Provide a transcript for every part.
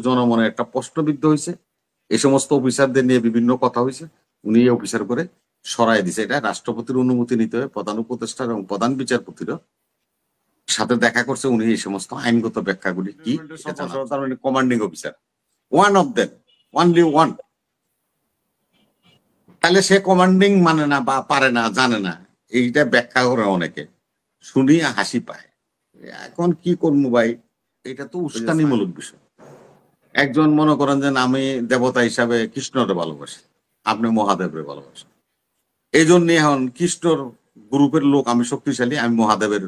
জনমনে একটা প্রশ্নবিদ্ধ হয়েছে। এই সমস্ত অফিসারদের নিয়ে বিভিন্ন কথা হয়েছে, উনি এই অফিসার করে সরাই দিছে। এটা রাষ্ট্রপতির অনুমতি নিতে হবে, প্রধান উপদেষ্টা এবং প্রধান বিচারপতিরও সাথে দেখা করছে। উনি এই সমস্ত আইনগত ব্যাখ্যাগুলি কি commanding officer, one of them, only one. তাহলে সে কমান্ডিং মানে না বা পারে না, জানে না, এইটা ব্যাখ্যা করে অনেকে, শুনি হাসি পায়। এখন কি করবো ভাই, এটা তো উস্কানিমূলক বিষয়। একজন মনে করেন যে আমি দেবতা হিসাবে কৃষ্ণরে ভালোবাসি, আপনি মহাদেবরে ভালোবাসেন, এই জন্য এখন কৃষ্ণর গ্রুপের লোক আমি শক্তিশালী, আমি মহাদেবের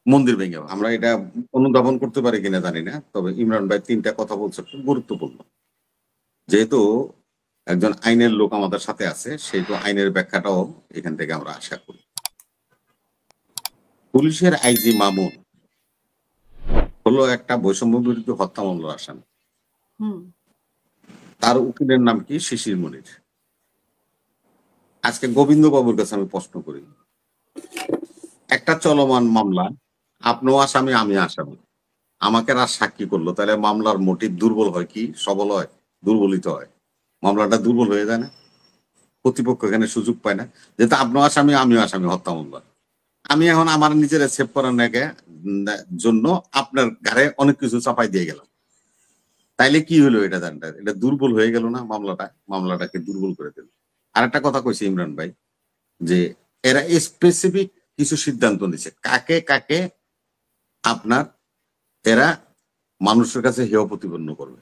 মন্দির ভেঙে। আমরা এটা অনুধাবন করতে পারি কিনা জানি না, তবে ইমরান ভাই তিনটা কথা বলছে খুব গুরুত্বপূর্ণ। যেহেতু একজন আইনের লোক আমাদের সাথে আছে, সেহেতু আইনের ব্যাখ্যাটাও এখান থেকে আমরা আশা করি। পুলিশের আইজি মামুন হলো একটা বৈষম্য বিরোধী হত্যা মামলার আসামি। তার উকিলের নাম কি? শিশির মনির। আজকে গোবিন্দ বাবুর কাছে আমি প্রশ্ন করি, একটা চলমান মামলা, আপনিও আসামি আমি আসামি, আমাকে আর সাক্ষী করলো, তাহলে মামলার মোটিভ দুর্বল হয় কি সবল হয়? দুর্বলিত হয়। মামলাটা দুর্বল হয়ে যায় না? প্রতিপক্ষ এখানে সুযোগ পায় না, যেহেতু আপনিও আসামি আমিও আসামি হত্যা মামলা। আমি এখন আমার নিজের সেভ করার জন্য আপনার ঘাড়ে অনেক কিছু চাপাই দিয়ে গেলাম, তাইলে কি হলো? এটা জানটা এটা দুর্বল হয়ে গেল না? মামলাটাকে দুর্বল করে দিল। আর একটা কথা কইছে ইমরান ভাই, যে এরা স্পেসিফিক কিছু সিদ্ধান্ত নিচ্ছে, কাকে কাকে আপনার এরা মানুষের কাছে হেয় প্রতিপন্ন করবে।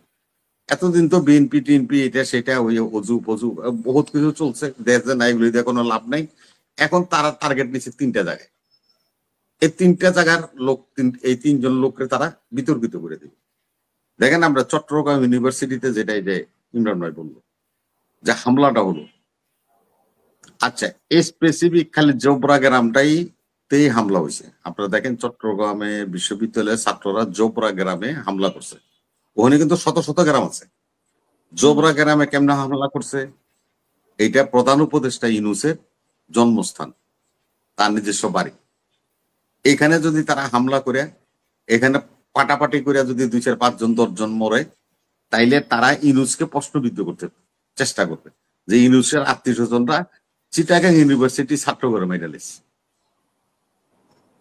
এতদিন তো বিএনপি টিএনপি এটা সেটা ওই অজু ফজু বহুত কিছু চলছে, দেখছে না, এগুলি দিয়ে কোনো লাভ নাই। এখন তারা টার্গেট নিচ্ছে তিনটা জায়গায়, এই তিনটা জায়গার লোক, এই তিনজন লোককে তারা বিতর্কিত করে দিবে। দেখেন আমরা চট্টগ্রাম ইউনিভার্সিটিতে যেটাই যে ইমরান ভাই বললো যে হামলাটা হলো, আচ্ছা স্পেসিফিক খালি জোবরা গ্রামটাই তেই হামলা হয়েছে। আপনারা দেখেন চট্টগ্রামে বিশ্ববিদ্যালয়ের ছাত্ররা জোবরা গ্রামে হামলা করছে, ওখানে কিন্তু শত শত গ্রাম আছে। জোবরা গ্রামে কেমনে হামলা করছে? এইটা প্রধান উপদেষ্টা ইউনূসের জন্মস্থান, তার নিজস্ব বাড়ি। এখানে যদি তারা হামলা করে, এখানে পাটাপাটি করে যদি 2-4-5 জন 10 জন মরে, তাইলে তারা ইউনূসকে প্রশ্নবিদ্ধ করতে চেষ্টা করবে যে ইউনূসের আত্মীয় স্বজনরা চিটাগাং ইউনিভার্সিটি ছাত্রঘরে মেডালিস।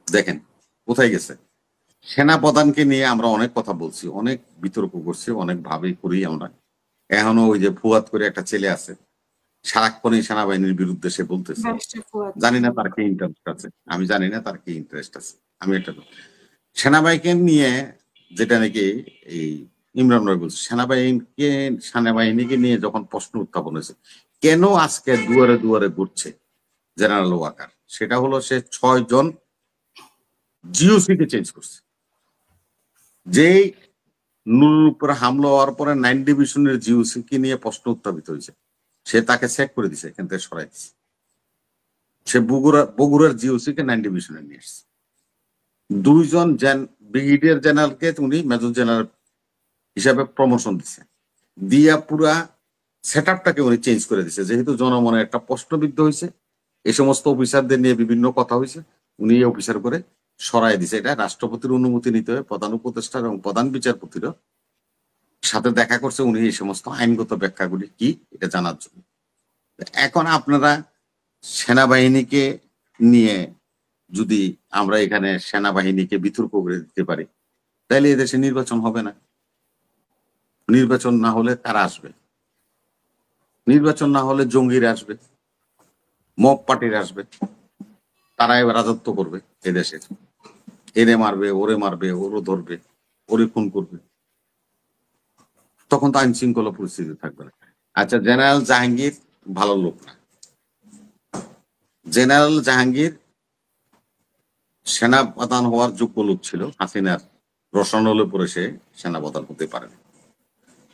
দেখেন কোথায় গেছে। সেনা প্রধানকে নিয়ে আমরা অনেক কথা বলছি, অনেক বিতর্ক করছি, অনেক ভাবে করি আমরা। এখনো ওই যে ফুয়াদ করে একটা ছেলে আছে, সারাক্ষণই সেনাবাহিনীর বিরুদ্ধে সে বলতেছে। জানি না তার কি ইন্টারেস্ট আছে, আমি জানি না তার কি ইন্টারেস্ট আছে। আমি এটা সেনাবাহিনীকে নিয়ে যেটা নাকি এই ইমরান ভাই বলছে, সেনাবাহিনীকে নিয়ে যখন প্রশ্ন উত্থাপন হয়েছে, কেন আজকে দুয়ারে দুয়ারে ঘুরছে জেনারেল ওয়াকার, সেটা হলো সে 6 জন জিওসি কে চেঞ্জ করছে। যেই নুরুর উপরে হামলা হওয়ার পরে 9 ডিভিশনের জিওসি কে নিয়ে প্রশ্ন উত্থাপিত হয়েছে, সে তাকে চেক করে দিছে, এখান থেকে সরাই দিছে। সে বগুড়ার জিওসি কে 9 ডিভিশনে নিয়ে আসছে। 2 জন ব্রিগেডিয়ার জেনারেলকে উনি মেজর জেনারেল হিসাবে প্রমোশন দিছে, দিয়া পুরা সেট আপটাকে উনি চেঞ্জ করে দিছে। যেহেতু জনমনে একটা প্রশ্নবিদ্ধ হয়েছে, এই সমস্ত অফিসারদের নিয়ে বিভিন্ন কথা হয়েছে, উনি এই অফিসার করে সরাই দিছে। এটা রাষ্ট্রপতির অনুমতি নিতে হবে, প্রধান উপদেষ্টা এবং প্রধান বিচারপতিরও সাথে দেখা করছে, উনি এই সমস্ত আইনগত ব্যাখ্যাগুলি কি এটা জানার জন্য। এখন আপনারা সেনাবাহিনীকে নিয়ে যদি আমরা এখানে সেনাবাহিনীকে বিতর্ক করে দিতে পারি, তাহলে এদেশে নির্বাচন হবে না। নির্বাচন না হলে কারা আসবে? নির্বাচন না হলে জঙ্গিরা আসবে, মব পার্টিরা আসবে, তারা এবার রাজত্ব করবে এদেশের। এরে মারবে, ওরে মারবে, ওরও ধরবে, ওরে খুন করবে, তখন তো আইন শৃঙ্খলা পরিস্থিতি থাকবে না। আচ্ছা, জেনারেল জাহাঙ্গীর ভালো লোক না। জেনারেল জাহাঙ্গীর সেনাপ্রধান হওয়ার যোগ্য লোক ছিল, হাসিনার রসানলে পরে সে সেনাপ্রধান হতে পারে।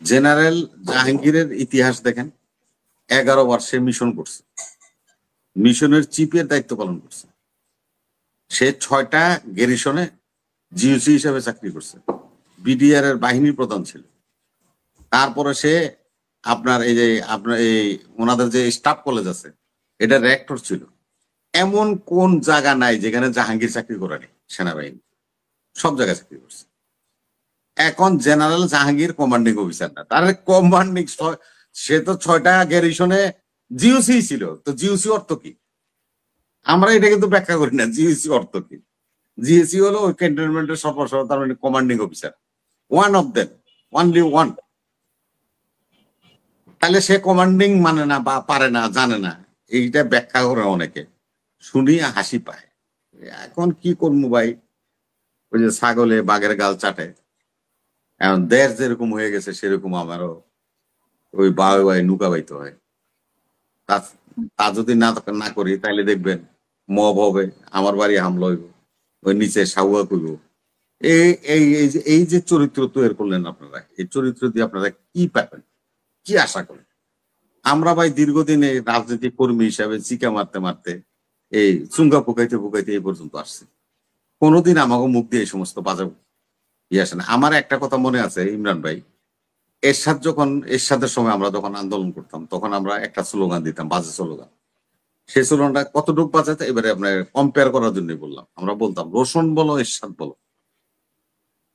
জেনারেল জাহাঙ্গীরের ইতিহাস দেখেন, 11 বার সে মিশন করছে, মিশনের চিফের দায়িত্ব পালন করছে। সে 6টা গ্যারিসনে জিওসি হিসাবে চাকরি করছে, বিডিআর এর বাহিনীর প্রধান ছিল। তারপরে সে আপনার এই যে আপনার এই ওনাদের যে স্টাফ কলেজ আছে, এটা রেক্টর ছিল। এমন কোন জায়গা নাই যেখানে জাহাঙ্গীর চাকরি করেনি। সেনাবাহিনী সব জায়গায় চাকরি করছে। এখন জেনারেল জাহাঙ্গীর কমান্ডিং অফিসার না, তার কমান্ডিং, সে তো 6টা গ্যারিসনে জিওসি ছিল, তো জিওসি অর্থ কি? আমরা এটা কিন্তু ব্যাখ্যা করি না জিওসি অর্থ কি। জিওসি হলো ওই ক্যান্টনমেন্টের সর্বসর্বা, তার মানে commanding officer, one of them, only one. তাহলে সে কমান্ডিং মানে না বা পারে না, জানে না, এইটা ব্যাখ্যা করে অনেকে, শুনি হাসি পায়। এখন কি করবো ভাই, ওই যে ছাগলে বাঘের গাল চাটে, এখন দেশ যেরকম হয়ে গেছে সেরকম আমারও ওই বাই বাই নুকা বাইতে হয়। তা তা যদি না না করি তাহলে দেখবেন মব হবে, আমার বাড়ি হামলা হইব, ওই নিচে সাউয়া করব। এই এই যে চরিত্র তৈরি করলেন আপনারা, এই চরিত্র দিয়ে আপনারা কি পাবেন, কি আশা করেন? আমরা ভাই দীর্ঘদিন এই রাজনৈতিক কর্মী হিসাবে চিকা মারতে মারতে এই চুঙ্গা ফুকাইতে ফুকাইতে এই পর্যন্ত আসছে। কোনোদিন আমাকে মুখ দিয়ে এই সমস্ত বাজে ইয়ে আসে না। আমার একটা কথা মনে আছে ইমরান ভাই, এরশাদের সময় আমরা যখন আন্দোলন করতাম, তখন আমরা একটা স্লোগান দিতাম, বাজে স্লোগান। সেই স্লোগানটা কতটুকু বাজে, এবারে আপনার কম্পেয়ার করার জন্যই বললাম। আমরা বলতাম, রোশন বলো এরশাদ বলো,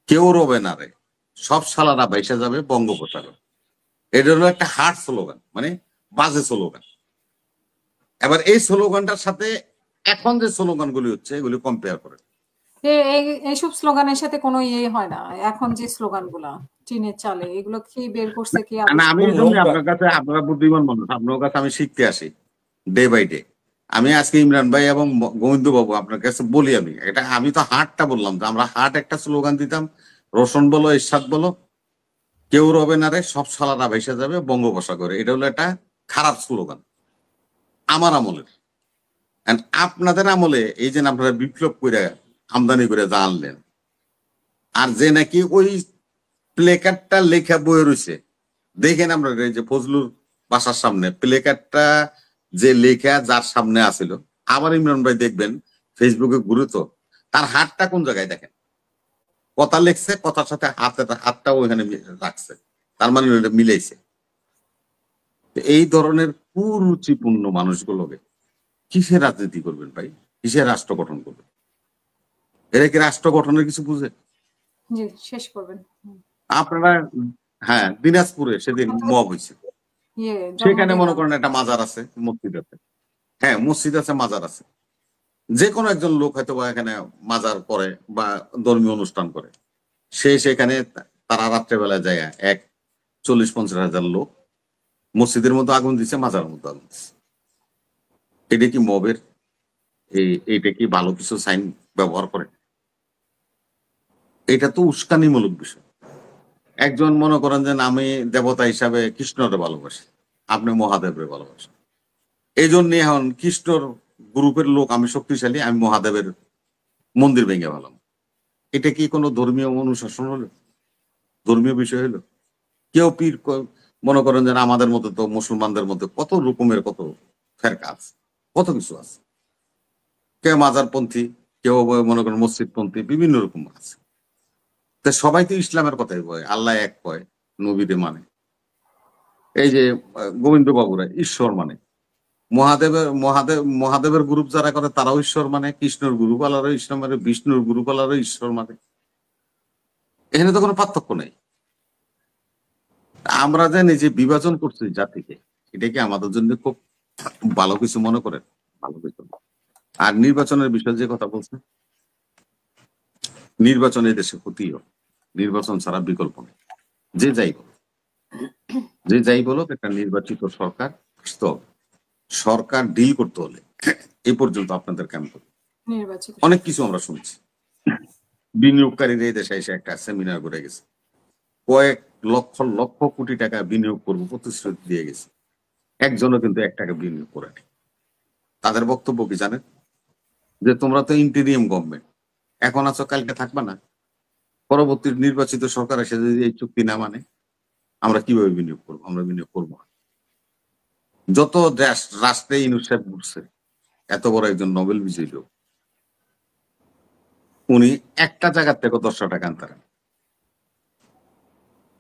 কেউ রবে না রে, সব শালারা বাইসা যাবে বঙ্গোপসাগর। এটা হলো একটা হার্ড স্লোগান, মানে বাজে স্লোগান। এবার এই স্লোগানটার সাথে এখন যে স্লোগান গুলি হচ্ছে এগুলি কম্পেয়ার করে। এইসব স্লোগানের সাথে কোনো ইয়ে হয় না। এখন যে স্লোগানগুলা টিনের চালে, এগুলো কি বের করছে, কি না, আমি আবিষ্কার এই জন্য করছে? আপনার কাছে, আপনারা বুদ্ধিমান মানুষ, আপনার কাছে আমি শিখতে আসি ডে বাই ডে। আমি আজকে ইমরান ভাই এবং গোবিন্দ বাবু আপনার কাছে বলি, আমি এটা, আমি তো হার্টটা বললাম, তো আমরা হার্ট একটা স্লোগান দিতাম, রোশন বলো এরশাদ বলো, কেউ রবে না রে, সব শালারা ভেসে যাবে বঙ্গোপসাগরে। এটা হলো একটা খারাপ স্লোগান আমার আমলের। And আপনাদের আমলে এই যে আপনারা বিপ্লব করে আমদানি করে জানলেন, আর যে নাকি ওই প্লেকার্ডটা লেখা বয়ে রয়েছে, দেখেন আমরা এই যে ফজলুর বাসার সামনে প্লেকার্ডটা যে লেখা যার সামনে আসিল, আবার ইমরান ভাই দেখবেন ফেসবুকে গুরুত্ব, তার হাতটা কোন জায়গায় দেখেন, কথা লেখছে, কথার সাথে হাতটা ওইখানে রাখছে, তার মানে ওটা মিলাইছে। এই ধরনের কুরুচিপূর্ণ মানুষগুলোকে কিসের রাজনীতি করবেন ভাই, কিসের রাষ্ট্র গঠন করবেন? এরা কি রাষ্ট্র গঠনের কিছু বুঝে? জি, শেষ করবেন। আপনারা, হ্যাঁ, দিনাজপুরে সেদিন কথা মব হয়েছে, ইয়ে সেখানে জন্মদিন মনে করেন একটা মাজার আছে, মসজিদ আছে, হ্যাঁ মসজিদ আছে, মাজার আছে, যে কোনো একজন লোক হয়তো বা এখানে মাজার করে বা ধর্মীয় অনুষ্ঠান করে, সে সেখানে তারা রাত্রেবেলা যায়, 40-50 হাজার লোক মসজিদের মধ্যে আগুন দিচ্ছে, মাজারের মধ্যে আগুন দিচ্ছে। এটা কি মবের, এইটা কি ভালো কিছু সাইন ব্যবহার করে? এটা তো উস্কানিমূলক বিষয়। একজন মনে করেন যে আমি দেবতা হিসাবে কৃষ্ণরে ভালোবাসি, আপনি মহাদেবরে ভালোবাসেন, এই জন্য এখন কৃষ্ণর গ্রুপের লোক, আমি শক্তিশালী, আমি মহাদেবের মন্দির ভেঙে ভালাম। এটা কি কোনো ধর্মীয় অনুশাসন হলো, ধর্মীয় বিষয় হলো? কেউ পীর মনে করেন যে আমাদের মধ্যে তো মুসলমানদের মধ্যে কত রকমের কত ফেরকা আছে, কত কিছু আছে, কেউ মাজারপন্থী, কেউ মনে করেন মসজিদপন্থী, বিভিন্ন রকম আছে। তো সবাই তো ইসলামের কথাই বলে, আল্লাহ এক কয়, নবীরে মানে। এই যে গোবিন্দ বাবুরা ঈশ্বর মানে, মহাদেবের গ্রুপ যারা করে তারাও ঈশ্বর মানে, কৃষ্ণর গ্রুপ আলারও ঈশ্বর মানে, বিষ্ণুর গ্রুপ আলারও ঈশ্বর মানে। এখানে তো কোনো পার্থক্য নেই। আমরা যে নিজে বিভাজন করছি জাতিকে, এটা কি আমাদের জন্য খুব ভালো কিছু মনে করেন? ভালো কিছু না। আর নির্বাচনের বিষয়ে যে কথা বলছেন, নির্বাচন এই দেশে হতেই হবে, নির্বাচন ছাড়া বিকল্প নেই। যে যাই বলো, যে যাই বলো, একটা নির্বাচিত সরকার আসতে হবে। সরকার ডিল করতে হলে এই পর্যন্ত আপনাদের কেমন করবে, নির্বাচিত অনেক কিছু আমরা শুনছি। বিনিয়োগকারীরা এই দেশে এসে একটা সেমিনার করে গেছে, কয়েক লক্ষ লক্ষ কোটি টাকা বিনিয়োগ করবো প্রতিশ্রুতি দিয়ে গেছে, একজনও কিন্তু 1 টাকা বিনিয়োগ করেনি। তাদের বক্তব্য কি জানেন? যে তোমরা তো ইন্টেরিয়াম গভর্নমেন্ট, এখন আছো, কালকে থাকবা না, পরবর্তী নির্বাচিত সরকার এসে যদি এই চুক্তি না মানে আমরা কিভাবে বিনিয়োগ করবো? আমরা বিনিয়োগ করবো না। যত দেশ রাষ্ট্রে ইউনুস সাহেব ঘুরছে, এত বড় একজন নোবেল বিজয়ী লোক, উনি একটা জায়গার থেকে 10টা টাকা আনতারেন।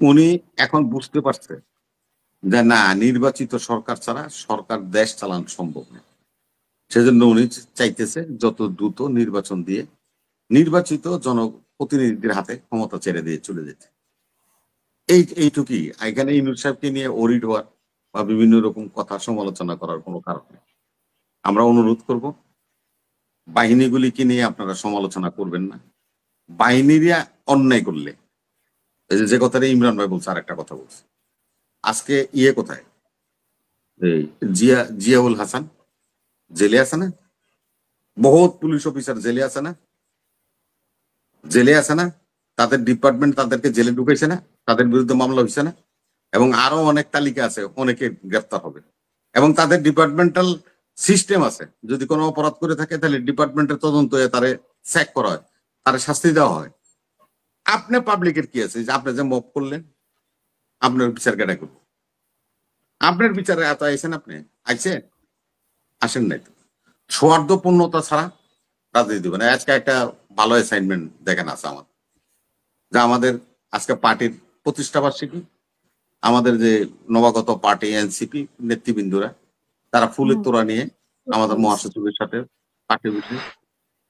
উনি এখন বুঝতে পারছে যে না, নির্বাচিত সরকার ছাড়া সরকার দেশ চালানো সম্ভব না। সেজন্য উনি চাইতেছে যত দ্রুত নির্বাচন দিয়ে নির্বাচিত জনপ্রতিনিধিদের হাতে ক্ষমতা ছেড়ে দিয়ে চলে যেতে। এইটুকুই। এখানে ইউনূস সাহেবকে নিয়ে অরিড হওয়ার বা বিভিন্ন রকম কথা সমালোচনা করার কোনো কারণ নেই। আমরা অনুরোধ করব, বাহিনীগুলিকে নিয়ে আপনারা সমালোচনা করবেন না। বাহিনীরা অন্যায় করলে, এই যে কথাটা ইমরান ভাই বলছে, আর একটা কথা বলছে, আজকে কোথায়, এই জিয়াউল হাসান জেলে আছে না? বহুত পুলিশ অফিসার জেলে আছে না? জেলে আছে না? তাদের ডিপার্টমেন্ট তাদেরকে জেলে ঢুকেছে না? তাদের বিরুদ্ধে মামলা হয়েছে না? এবং আরো অনেক তালিকা আছে, অনেকে গ্রেফতার হবে। এবং তাদের ডিপার্টমেন্টাল সিস্টেম আছে, যদি কোনো অপরাধ করে থাকে তাহলে ডিপার্টমেন্টের তদন্ত হয়ে তারে চেক করা হয়, তারে শাস্তি দেওয়া হয়। আপনি পাবলিকের কি আছে যে আপনি যে মব করলেন, আপনার বিচার কেটে করবো? আপনার বিচারে এত আইসেন, আপনি আইসে আসেন নাই তো। সৌহার্দ্যপূর্ণতা ছাড়া রাজনীতি দিবেন। আজকে একটা ভালো অ্যাসাইনমেন্ট দেখেন আছে আমার, যা আমাদের আজকে পার্টির প্রতিষ্ঠা বার্ষিকী, আমাদের যে নবাগত পার্টি এনসিপি নেতৃবৃন্দরা তারা ফুলের হুম, তোড়া নিয়ে আমাদের বুঝতে পেরেছি। মহাসচিবের সাথে পার্টি বসে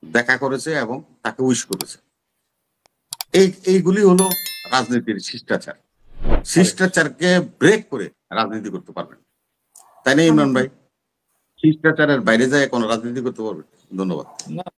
দেখা করেছে এবং তাকে উইশ করেছে। এইগুলি হলো রাজনীতির শিষ্টাচার। কারেক্ট। শিষ্টাচারকে ব্রেক করে রাজনীতি করতে পারবেন, তাই না আমি ইমরান ভাই? শিষ্টাচারের বাইরে যায় কোনো রাজনীতি করতে পারবেন? ধন্যবাদ। না